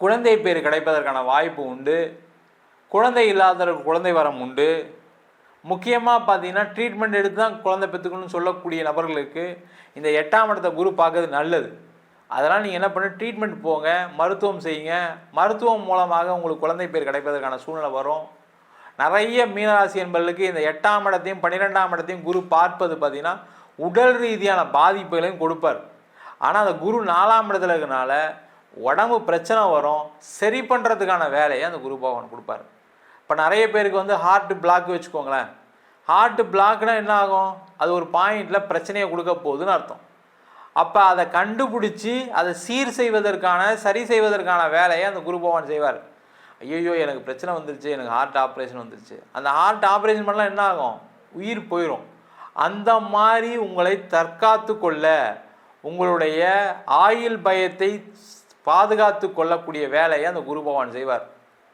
குழந்தை பேர் கிடைப்பதற்கான வாய்ப்பு உண்டு. குழந்தை இல்லாதவர்களுக்கு குழந்தை வரம் உண்டு. முக்கியமாக பார்த்தீங்கன்னா ட்ரீட்மெண்ட் எடுத்து தான் குழந்தை பெற்றுக்கணும்னு சொல்லக்கூடிய நபர்களுக்கு இந்த 8ஆம் இடத்தை குரு பார்க்கறது நல்லது. அதனால் நீங்கள் என்ன பண்ணு, ட்ரீட்மெண்ட் போங்க, மருத்துவம் செய்யுங்க. மருத்துவம் மூலமாக உங்களுக்கு குழந்தை பேர் கிடைப்பதற்கான சூழ்நிலை வரும். நிறைய மீனராசி என்பவர்களுக்கு இந்த 8ஆம் இடத்தையும் 12ஆம் இடத்தையும் குரு பார்ப்பது பார்த்தீங்கன்னா உடல் ரீதியான பாதிப்புகளையும் கொடுப்பார். ஆனால் அந்த குரு 4ஆம் இடத்துல இருக்கனால உடம்பு பிரச்சனை வரும், சரி பண்ணுறதுக்கான வேலையை அந்த குரு பகவான் கொடுப்பார். இப்போ நிறைய பேருக்கு வந்து ஹார்ட் பிளாக் வச்சுக்கோங்களேன். ஹார்ட் பிளாக்னா என்ன ஆகும், அது ஒரு பாயிண்டில் பிரச்சனையை கொடுக்க போகுதுன்னு அர்த்தம். அப்போ அதை கண்டுபிடிச்சி அதை சீர் செய்வதற்கான சரி செய்வதற்கான வேலையை அந்த குரு பகவான் செய்வார். ஐயோ எனக்கு பிரச்சனை வந்துருச்சு, எனக்கு ஹார்ட் ஆப்ரேஷன் வந்துருச்சு, அந்த ஹார்ட் ஆப்ரேஷன் பண்ணலாம் என்ன ஆகும், உயிர் போயிடும். அந்த மாதிரி உங்களை தற்காத்து கொள்ள, உங்களுடைய ஆயுள் பயத்தை பாதுகாத்து கொள்ளக்கூடிய வேலையை அந்த குரு பகவான் செய்வார்.